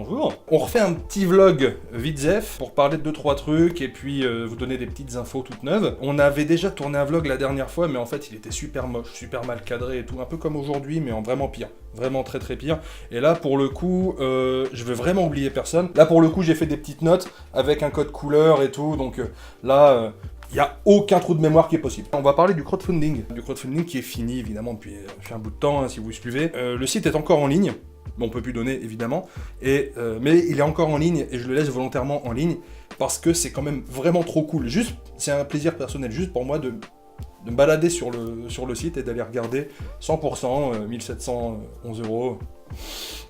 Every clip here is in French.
Bonjour. On refait un petit vlog Vidzef pour parler de 2-3 trucs et puis vous donner des petites infos toutes neuves. On avait déjà tourné un vlog la dernière fois, mais en fait il était super moche, super mal cadré et tout, un peu comme aujourd'hui, mais en vraiment pire. Vraiment très très pire. Et là pour le coup, je veux vraiment oublier personne. Là pour le coup j'ai fait des petites notes avec un code couleur et tout, donc là... il n'y a aucun trou de mémoire qui est possible. On va parler du crowdfunding. Du crowdfunding qui est fini évidemment depuis un bout de temps, hein, si vous suivez. Le site est encore en ligne. On peut plus donner évidemment, mais il est encore en ligne et je le laisse volontairement en ligne parce que c'est quand même vraiment trop cool. Juste, c'est un plaisir personnel, juste pour moi de me balader sur le site et d'aller regarder 100%, 1711 €.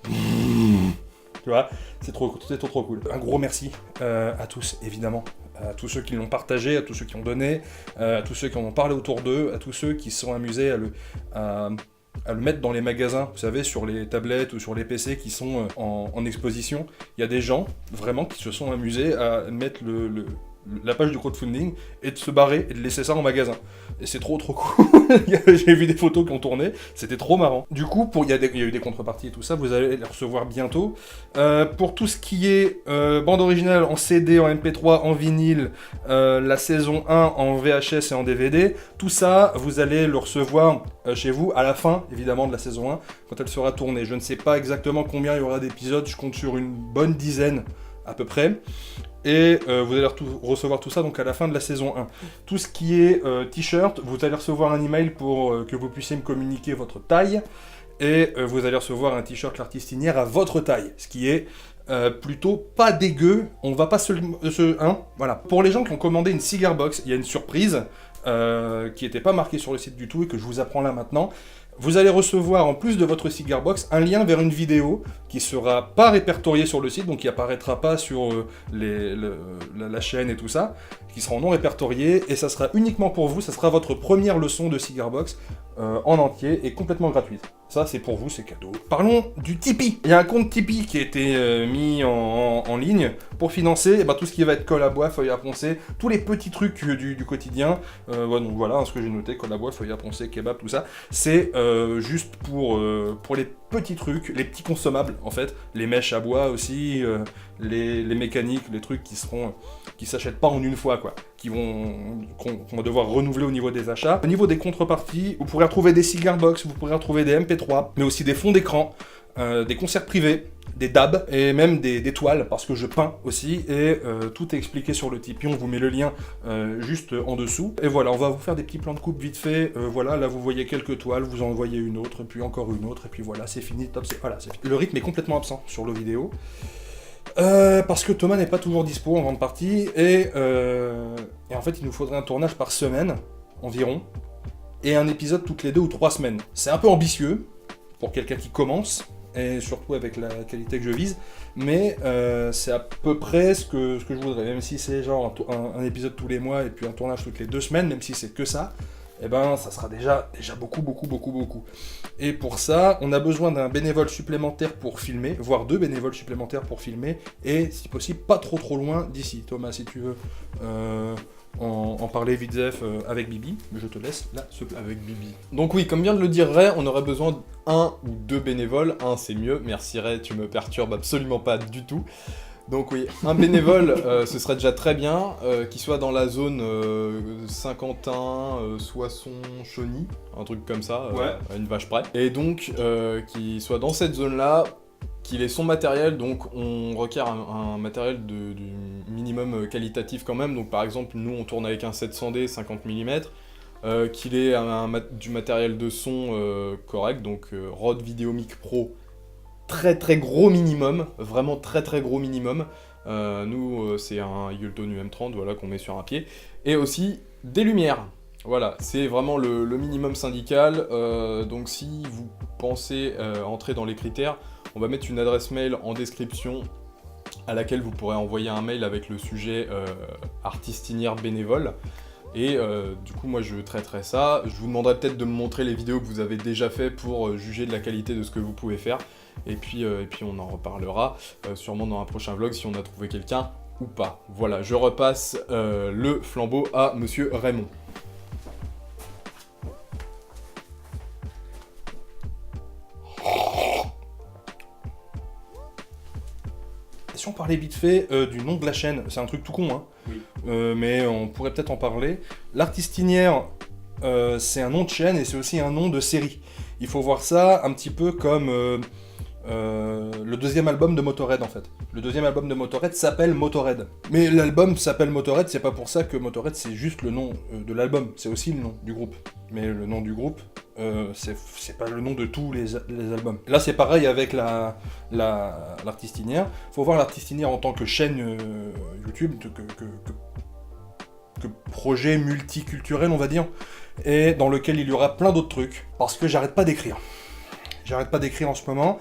Tu vois, c'est trop cool. Un gros merci à tous, évidemment. À tous ceux qui l'ont partagé, à tous ceux qui ont donné, à tous ceux qui en ont parlé autour d'eux, à tous ceux qui se sont amusés à le mettre dans les magasins, vous savez, sur les tablettes ou sur les PC qui sont en exposition. Il y a des gens, vraiment, qui se sont amusés à mettre la page du crowdfunding et de se barrer et de laisser ça en magasin. Et c'est trop cool. J'ai vu des photos qui ont tourné, c'était trop marrant. Du coup, il y a eu des contreparties et tout ça, vous allez les recevoir bientôt. Pour tout ce qui est bande originale en CD, en MP3, en vinyle, la saison 1 en VHS et en DVD, tout ça, vous allez le recevoir chez vous à la fin, évidemment, de la saison 1, quand elle sera tournée. Je ne sais pas exactement combien il y aura d'épisodes, je compte sur une bonne dizaine à peu près. Et vous allez recevoir tout ça donc à la fin de la saison 1. Tout ce qui est t-shirt, vous allez recevoir un email pour que vous puissiez me communiquer votre taille. Et vous allez recevoir un t-shirt l'artistinière à votre taille. Ce qui est plutôt pas dégueu. On va pas voilà. Pour les gens qui ont commandé une cigar box, il y a une surprise qui n'était pas marquée sur le site du tout et que je vous apprends là maintenant. Vous allez recevoir, en plus de votre cigar box, un lien vers une vidéo qui sera pas répertoriée sur le site, donc qui apparaîtra pas sur la chaîne et tout ça, qui sera non répertoriée, et ça sera uniquement pour vous, ça sera votre première leçon de cigar box en entier et complètement gratuite. Ça, c'est pour vous, c'est cadeau. Parlons du Tipeee. Il y a un compte Tipeee qui a été mis en ligne pour financer tout ce qui va être colle à bois, feuille à poncer, tous les petits trucs du quotidien. Donc voilà, ce que j'ai noté, colle à bois, feuille à poncer, kebab, tout ça. C'est juste pour les petits trucs, les petits consommables en fait, les mèches à bois aussi, les mécaniques, les trucs qui s'achètent pas en une fois quoi, qu'on va devoir renouveler au niveau des achats. Au niveau des contreparties, vous pourrez retrouver des cigar box, vous pourrez retrouver des MP3, mais aussi des fonds d'écran, des concerts privés, des dabs et même des toiles parce que je peins aussi et tout est expliqué sur le Tipeee, on vous met le lien juste en dessous et voilà, on va vous faire des petits plans de coupe vite fait, voilà, là vous voyez quelques toiles, vous en voyez une autre, puis encore une autre et puis voilà, c'est fini, top, c'est fini. Le rythme est complètement absent sur le vidéo parce que Thomas n'est pas toujours dispo en grande partie et en fait il nous faudrait un tournage par semaine environ et un épisode toutes les 2 ou 3 semaines. C'est un peu ambitieux pour quelqu'un qui commence, et surtout avec la qualité que je vise, mais c'est à peu près ce que je voudrais, même si c'est genre un épisode tous les mois et puis un tournage toutes les 2 semaines, même si c'est que ça, et ça sera déjà beaucoup. Et pour ça, on a besoin d'un bénévole supplémentaire pour filmer, voire 2 bénévoles supplémentaires pour filmer, et si possible pas trop loin d'ici. Thomas, si tu veux en parler Vidzef avec Bibi, je te laisse là avec Bibi. Donc oui, comme vient de le dire Ray, on aurait besoin d'1 ou 2 bénévoles, 1 c'est mieux, merci Ray, tu me perturbes absolument pas du tout. Donc oui, un bénévole, ce serait déjà très bien, qui soit dans la zone Saint-Quentin, Soissons-Chauny, un truc comme ça, ouais. À une vache près. Et donc, qui soit dans cette zone-là, qu'il ait son matériel, donc on requiert un matériel du minimum qualitatif quand même, donc par exemple, nous on tourne avec un 700D 50 mm, qu'il ait du matériel de son correct, donc Rode VideoMic Pro, très gros minimum, vraiment très gros minimum. Nous, c'est un Yulton UM30 voilà, qu'on met sur un pied. Et aussi des lumières. Voilà, c'est vraiment le minimum syndical. Donc si vous pensez entrer dans les critères, on va mettre une adresse mail en description à laquelle vous pourrez envoyer un mail avec le sujet artistinière bénévole. Et du coup, moi je traiterai ça. Je vous demanderai peut-être de me montrer les vidéos que vous avez déjà fait pour juger de la qualité de ce que vous pouvez faire. Et puis on en reparlera sûrement dans un prochain vlog si on a trouvé quelqu'un ou pas. Voilà, je repasse le flambeau à Monsieur Raymond. si on parlait vite fait du nom de la chaîne, c'est un truc tout con, hein, Oui. mais on pourrait peut-être en parler. L'Artistinière, c'est un nom de chaîne et c'est aussi un nom de série. Il faut voir ça un petit peu comme le deuxième album de Motörhead en fait. Le deuxième album de Motörhead s'appelle Motörhead. Mais l'album s'appelle Motörhead, c'est pas pour ça que Motörhead c'est juste le nom de l'album, c'est aussi le nom du groupe. Mais le nom du groupe, c'est pas le nom de tous les albums. Là c'est pareil avec l'Artistinière. Faut voir l'Artistinière en tant que chaîne YouTube, que projet multiculturel on va dire, et dans lequel il y aura plein d'autres trucs, parce que j'arrête pas d'écrire. J'arrête pas d'écrire en ce moment,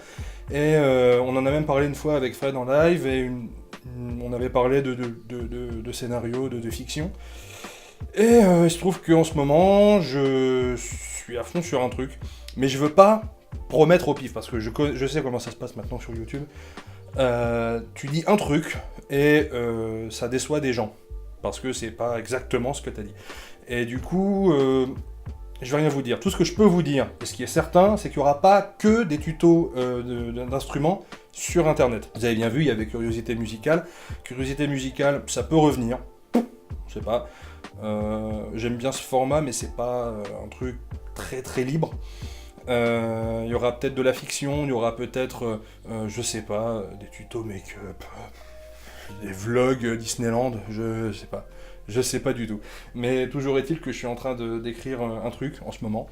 et on en a même parlé une fois avec Fred en live, et on avait parlé de scénarios, de fiction. Et il se trouve qu'en ce moment, je suis à fond sur un truc, mais je veux pas promettre au pif, parce que je sais comment ça se passe maintenant sur YouTube. Tu dis un truc, et ça déçoit des gens, parce que c'est pas exactement ce que t'as dit. Et du coup... je vais rien vous dire. Tout ce que je peux vous dire, et ce qui est certain, c'est qu'il n'y aura pas que des tutos d'instruments sur Internet. Vous avez bien vu, il y avait Curiosité Musicale. Curiosité Musicale, ça peut revenir. Je sais pas. J'aime bien ce format, mais c'est pas un truc très très libre. Il y aura peut-être de la fiction, il y aura peut-être, je sais pas, des tutos make-up, des vlogs Disneyland, je sais pas. Je sais pas du tout. Mais toujours est-il que je suis en train d'écrire un truc en ce moment.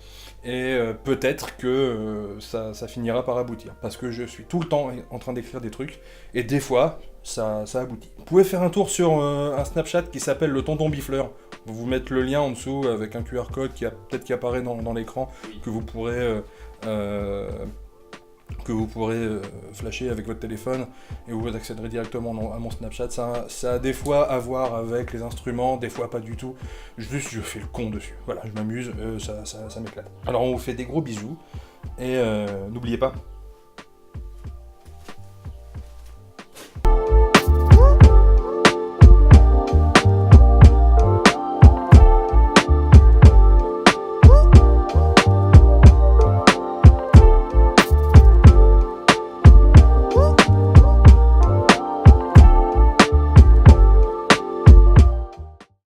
Et peut-être que ça finira par aboutir. Parce que je suis tout le temps en train d'écrire des trucs. Et des fois, ça aboutit. Vous pouvez faire un tour sur un Snapchat qui s'appelle le Tonton Bifleur. Vous mettre le lien en dessous avec un QR code qui apparaît dans l'écran. Que vous pourrez... flasher avec votre téléphone et vous accéderez directement à mon Snapchat. Ça a des fois à voir avec les instruments, des fois pas du tout. Juste, je fais le con dessus. Voilà, je m'amuse, ça m'éclate. Alors, on vous fait des gros bisous et n'oubliez pas,